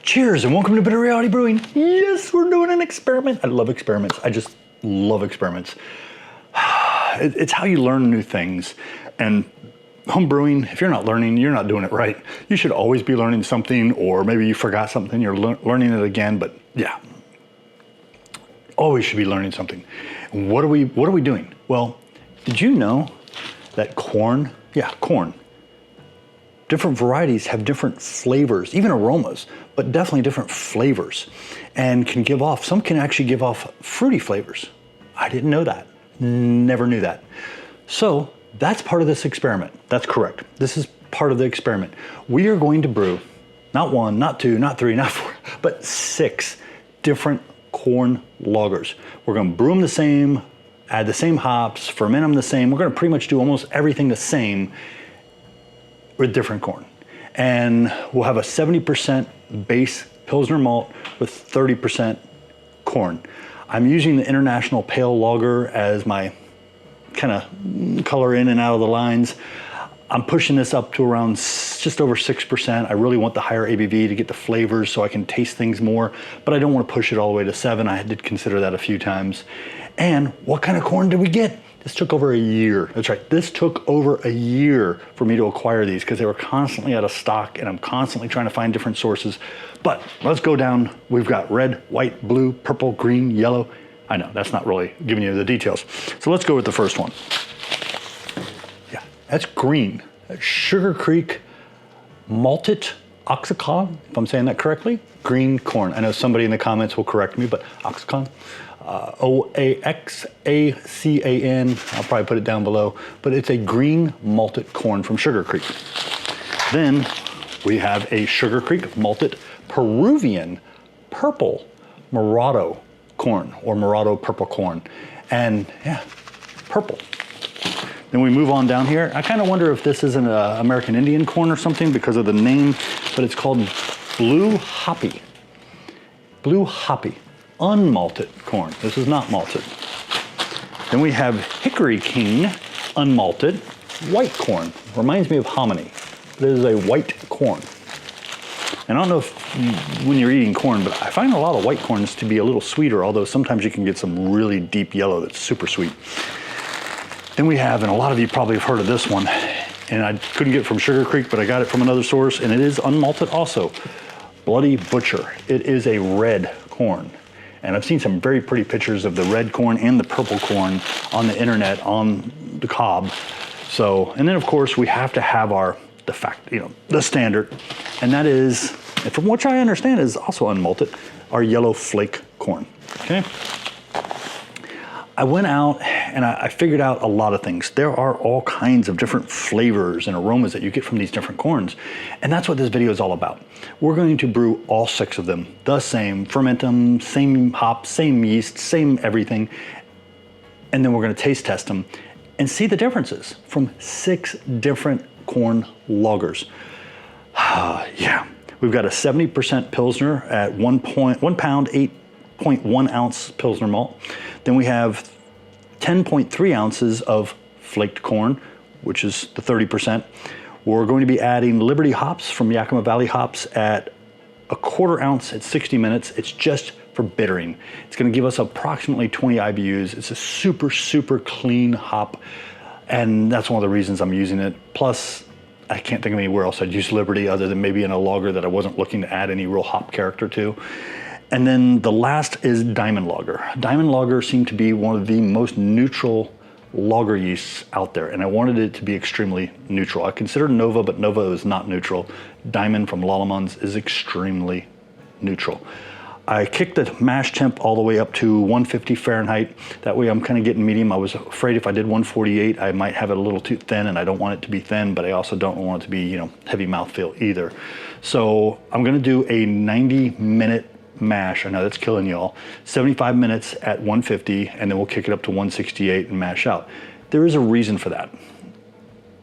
Cheers and welcome to Bitter Reality Brewing. Yes, we're doing an experiment. I love experiments. I just love experiments. It's how you learn new things. And home brewing, if you're not learning, you're not doing it right. You should always be learning something, or maybe you forgot something, you're learning it again, but yeah. Always should be learning something. What are we doing? Well, did you know that corn, different varieties have different flavors, even aromas, but definitely different flavors, and can give off, some can actually give off fruity flavors. I didn't know that, never knew that. So that's part of this experiment. That's correct. This is part of the experiment. We are going to brew not one, not two, not three, not four, but 6 different corn lagers. We're gonna brew them the same, add the same hops, ferment them the same. We're gonna pretty much do almost everything the same with different corn. And we'll have a 70% base Pilsner malt with 30% corn. I'm using the International Pale Lager as my kind of color in and out of the lines. I'm pushing this up to around just over 6%. I really want the higher ABV to get the flavors so I can taste things more, but I don't want to push it all the way to 7. I did consider that a few times. And what kind of corn did we get? This took over a year. That's right, this took over a year for me to acquire these because they were constantly out of stock and I'm constantly trying to find different sources. But let's go down. We've got red, white, blue, purple, green, yellow. I know, that's not really giving you the details. So let's go with the first one. Yeah, that's green. That's Sugar Creek Malted Oxycon, if I'm saying that correctly. Green corn. I know somebody in the comments will correct me, but Oxycon. O-A-X-A-C-A-N, I'll probably put it down below, but it's a green malted corn from Sugar Creek. Then we have a Sugar Creek malted Peruvian purple Morado corn, or Morado purple corn. And yeah, purple. Then we move on down here. I kind of wonder if this is an American Indian corn or something because of the name, but it's called Blue Hoppy. Blue Hoppy. Unmalted corn. This is not malted. Then we have Hickory King unmalted white corn. Reminds me of hominy. This is a white corn. And I don't know if when you're eating corn, but I find a lot of white corns to be a little sweeter, although sometimes you can get some really deep yellow that's super sweet. Then we have, and a lot of you probably have heard of this one, and I couldn't get it from Sugar Creek, but I got it from another source, and it is unmalted also. Bloody Butcher. It is a red corn. And I've seen some very pretty pictures of the red corn and the purple corn on the internet, on the cob. So, and then of course we have to have the standard, and that is, and from which I understand is also unmalted, our yellow flake corn, okay? I went out and I figured out a lot of things. There are all kinds of different flavors and aromas that you get from these different corns. And that's what this video is all about. We're going to brew all 6 of them the same, ferment them, same hops, same yeast, same everything. And then we're going to taste test them and see the differences from 6 different corn lagers. Yeah, we've got a 70% Pilsner at 1 pound, 8.1 ounce Pilsner malt. Then we have 10.3 ounces of flaked corn, which is the 30%. We're going to be adding Liberty hops from Yakima Valley hops at 1/4 ounce at 60 minutes. It's just for bittering. It's going to give us approximately 20 IBUs. It's a super, super clean hop, and that's one of the reasons I'm using it. Plus, I can't think of anywhere else I'd use Liberty other than maybe in a lager that I wasn't looking to add any real hop character to. And then the last is Diamond Lager. Diamond Lager seemed to be one of the most neutral lager yeasts out there, and I wanted it to be extremely neutral. I considered Nova, but Nova is not neutral. Diamond from Lallemand is extremely neutral. I kicked the mash temp all the way up to 150 Fahrenheit. That way I'm kind of getting medium. I was afraid if I did 148, I might have it a little too thin, and I don't want it to be thin, but I also don't want it to be, heavy mouthfeel either. So I'm gonna do a 90-minute mash. I know that's killing y'all. 75 minutes at 150, and then we'll kick it up to 168 and mash out. There is a reason for that.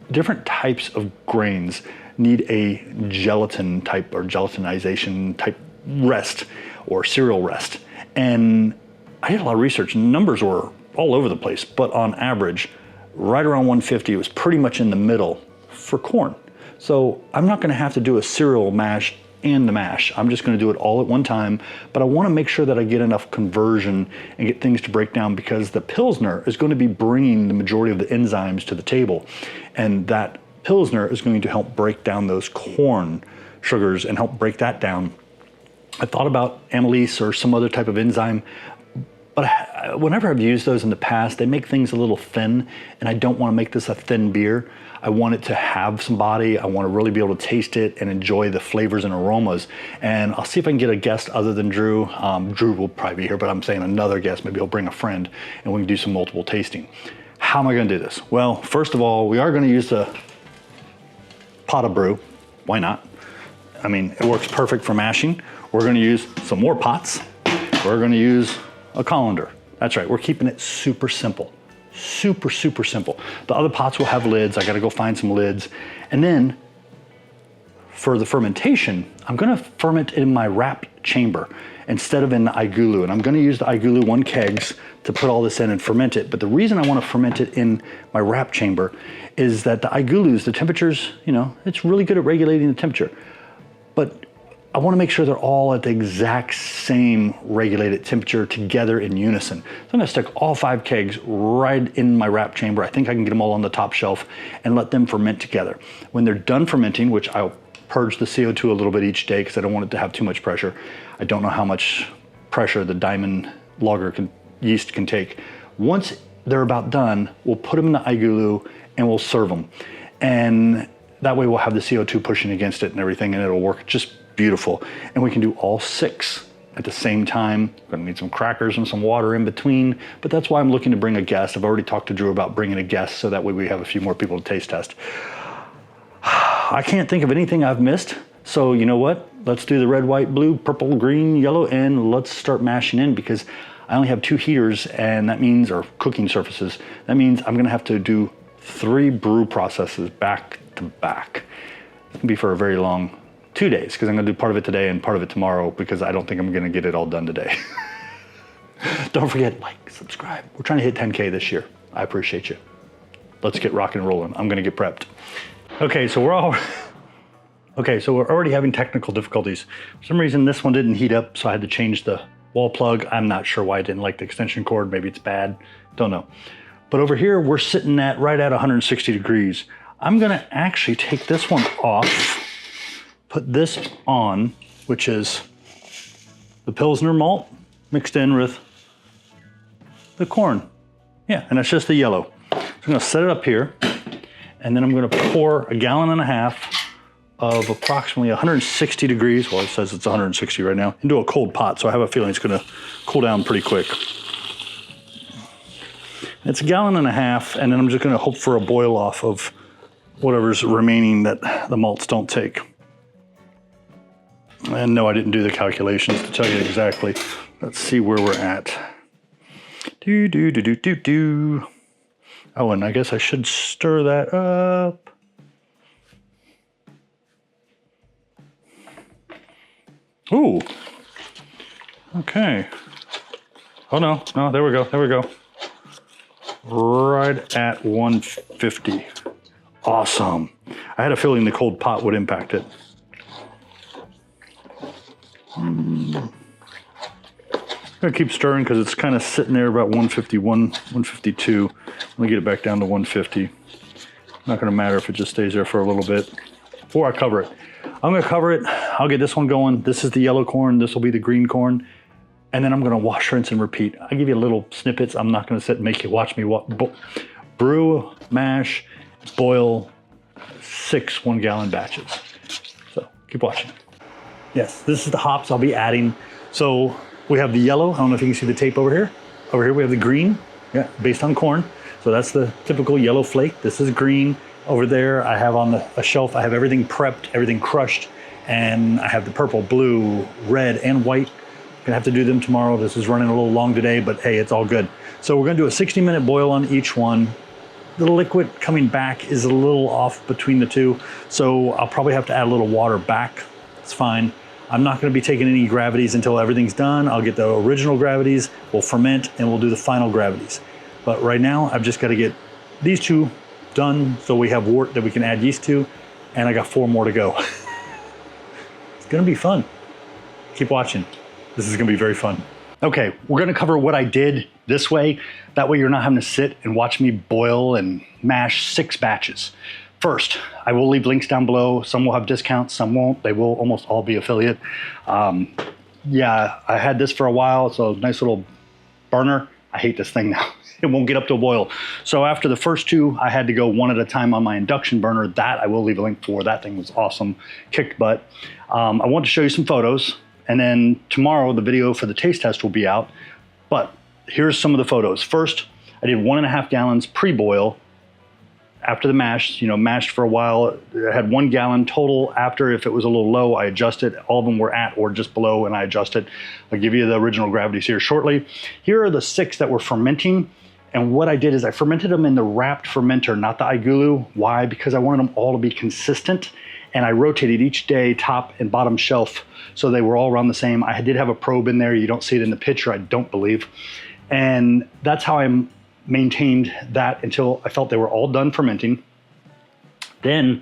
Different types of grains need a gelatin type or gelatinization type rest or cereal rest. And I did a lot of research. Numbers were all over the place, but on average, right around 150 was pretty much in the middle for corn. So I'm not gonna have to do a cereal mash and the mash. I'm just gonna do it all at one time, but I wanna make sure that I get enough conversion and get things to break down, because the Pilsner is gonna be bringing the majority of the enzymes to the table. And that Pilsner is going to help break down those corn sugars and help break that down. I thought about amylase or some other type of enzyme, but whenever I've used those in the past, they make things a little thin, and I don't want to make this a thin beer. I want it to have some body. I want to really be able to taste it and enjoy the flavors and aromas. And I'll see if I can get a guest other than Drew. Drew will probably be here, but I'm saying another guest. Maybe he'll bring a friend and we can do some multiple tasting. How am I going to do this? Well, first of all, we are going to use the pot of brew. Why not? I mean, it works perfect for mashing. We're going to use some more pots. We're going to use a colander. That's right, we're keeping it super simple. Super, super simple. The other pots will have lids. I gotta go find some lids. And then for the fermentation, I'm gonna ferment in my RAPT chamber instead of in the iGulu. And I'm gonna use the iGulu 1 kegs to put all this in and ferment it. But the reason I wanna ferment it in my RAPT chamber is that the iGulus, the temperatures, you know, it's really good at regulating the temperature. But I want to make sure they're all at the exact same regulated temperature together in unison. So I'm going to stick all 5 kegs right in my RAPT chamber. I think I can get them all on the top shelf and let them ferment together. When they're done fermenting, which I'll purge the CO2 a little bit each day because I don't want it to have too much pressure. I don't know how much pressure the diamond lager yeast can take. Once they're about done, we'll put them in the iGulu and we'll serve them. And that way we'll have the CO2 pushing against it and everything, and it'll work just beautiful. And we can do all 6 at the same time. We're gonna need some crackers and some water in between, but that's why I'm looking to bring a guest. I've already talked to Drew about bringing a guest, so that way we have a few more people to taste test. I can't think of anything I've missed, so you know what? Let's do the red, white, blue, purple, green, yellow, and let's start mashing in, because I only have 2 heaters, and that means, or cooking surfaces, that means I'm gonna have to do 3 brew processes back to back. It's gonna be for a very long 2 days, because I'm gonna do part of it today and part of it tomorrow, because I don't think I'm gonna get it all done today. Don't forget, like, subscribe. We're trying to hit 10K this year. I appreciate you. Let's get rocking and rolling. I'm gonna get prepped. Okay, so we're already having technical difficulties. For some reason, this one didn't heat up, so I had to change the wall plug. I'm not sure why I didn't like the extension cord. Maybe it's bad, don't know. But over here, we're sitting at right at 160 degrees. I'm gonna actually take this one off, put this on, which is the Pilsner malt mixed in with the corn. Yeah, and it's just the yellow. So I'm gonna set it up here, and then I'm gonna pour a 1.5 gallons of approximately 160 degrees, well, it says it's 160 right now, into a cold pot, so I have a feeling it's gonna cool down pretty quick. It's 1.5 gallons, and then I'm just gonna hope for a boil off of whatever's remaining that the malts don't take. And no, I didn't do the calculations to tell you exactly. Let's see where we're at. Oh, and I guess I should stir that up. Ooh. Okay. Oh no, there we go. Right at 150. Awesome. I had a feeling the cold pot would impact it. I'm gonna keep stirring because it's kind of sitting there about 151, 152. Let me get it back down to 150. Not gonna matter if it just stays there for a little bit. Before I cover it, I'm gonna cover it. I'll get this one going. This is the yellow corn. This will be the green corn. And then I'm gonna wash, rinse, and repeat. I give you little snippets. I'm not gonna sit and make you watch me brew, mash, boil 6 1-gallon batches. So keep watching. Yes, this is the hops I'll be adding. So we have the yellow. I don't know if you can see the tape over here. Over here we have the green, yeah, based on corn. So that's the typical yellow flake. This is green. Over there I have on a shelf, I have everything prepped, everything crushed, and I have the purple, blue, red, and white. Gonna have to do them tomorrow. This is running a little long today, but hey, it's all good. So we're gonna do a 60-minute boil on each one. The liquid coming back is a little off between the two, so I'll probably have to add a little water back. It's fine. I'm not gonna be taking any gravities until everything's done. I'll get the original gravities, we'll ferment, and we'll do the final gravities. But right now, I've just gotta get these 2 done so we have wort that we can add yeast to, and I got 4 more to go. It's gonna be fun. Keep watching. This is gonna be very fun. Okay, we're gonna cover what I did this way. That way you're not having to sit and watch me boil and mash 6 batches. First, I will leave links down below. Some will have discounts, some won't. They will almost all be affiliate. Yeah, I had this for a while. It's a nice little burner. I hate this thing now. It won't get up to a boil. So after the first 2, I had to go 1 at a time on my induction burner. That I will leave a link for. That thing was awesome, kicked butt. I want to show you some photos, and then tomorrow the video for the taste test will be out. But here's some of the photos. First, I did 1.5 gallons pre-boil. After the mash, you know, mashed for a while. I had 1 gallon total. After, if it was a little low, I adjusted. All of them were at or just below, and I adjusted. I'll give you the original gravities here shortly. Here are the 6 that were fermenting. And what I did is I fermented them in the RAPT Fermenter, not the iGulu. Why? Because I wanted them all to be consistent. And I rotated each day, top and bottom shelf, so they were all around the same. I did have a probe in there. You don't see it in the picture, I don't believe. And that's how I maintained that until I felt they were all done fermenting. Then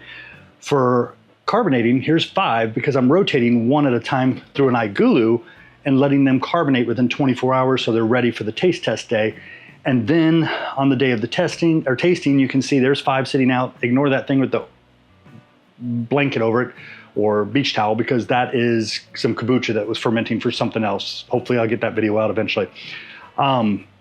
for carbonating, here's 5, because I'm rotating 1 at a time through an iGulu and letting them carbonate within 24 hours so they're ready for the taste test day. And then on the day of the testing or tasting, you can see there's 5 sitting out. Ignore that thing with the blanket over it or beach towel, because that is some kombucha that was fermenting for something else. Hopefully I'll get that video out eventually.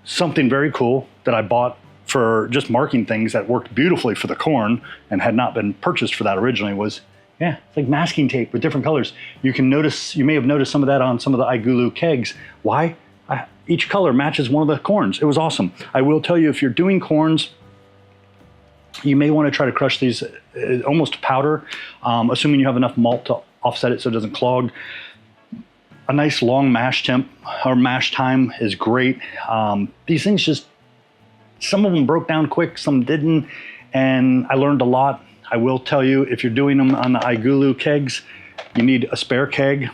Something very cool that I bought for just marking things that worked beautifully for the corn and had not been purchased for that originally was, yeah, it's like masking tape with different colors. You can notice, you may have noticed some of that on some of the iGulu kegs. Why? Each color matches one of the corns. It was awesome. I will tell you, if you're doing corns, you may want to try to crush these almost to powder, assuming you have enough malt to offset it so it doesn't clog. A nice long mash temp or mash time is great. These things just, some of them broke down quick, some didn't, and I learned a lot. I will tell you, if you're doing them on the iGulu kegs, you need a spare keg.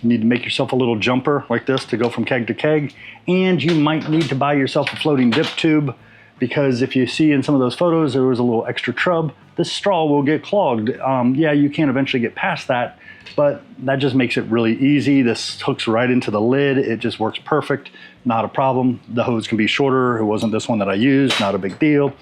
You need to make yourself a little jumper like this to go from keg to keg, and you might need to buy yourself a floating dip tube, because if you see in some of those photos there was a little extra trub, this straw will get clogged. Yeah, you can eventually get past that, but that just makes it really easy. This hooks right into the lid. It just works perfect, not a problem. The hose can be shorter. It wasn't this one that I used, not a big deal.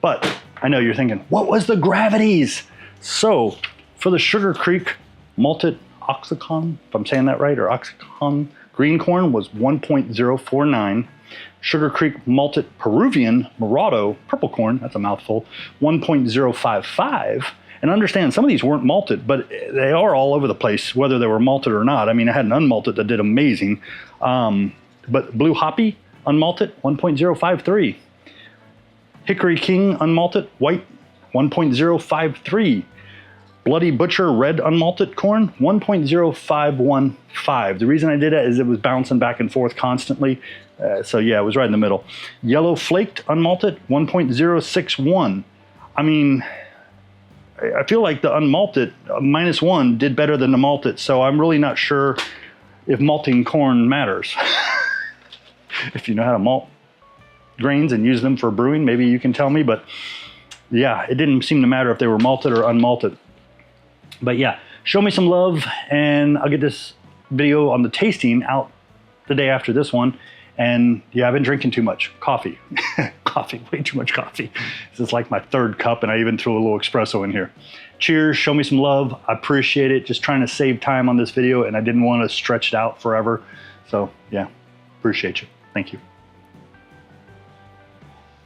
But I know you're thinking, what was the gravities? So for the Sugar Creek malted oxycon, if I'm saying that right, or oxycon, green corn was 1.049. Sugar Creek malted Peruvian Morado purple corn, that's a mouthful, 1.055. And understand, some of these weren't malted, but they are all over the place, whether they were malted or not. I mean, I had an unmalted that did amazing. But Blue Hoppy, unmalted, 1.053. Hickory King, unmalted, white, 1.053. Bloody Butcher red unmalted corn, 1.0515. The reason I did that is it was bouncing back and forth constantly. So yeah, it was right in the middle. Yellow Flaked unmalted, 1.061. I mean, I feel like the unmalted -1 did better than the malted, so I'm really not sure if malting corn matters. If you know how to malt grains and use them for brewing, maybe you can tell me, but yeah, it didn't seem to matter if they were malted or unmalted. But yeah, show me some love, and I'll get this video on the tasting out the day after this one. And yeah, I've been drinking too much coffee. Coffee, way too much coffee. This is like my 3rd cup, and I even threw a little espresso in here. Cheers, show me some love. I appreciate it. Just trying to save time on this video, and I didn't want to stretch it out forever. So yeah, appreciate you. Thank you.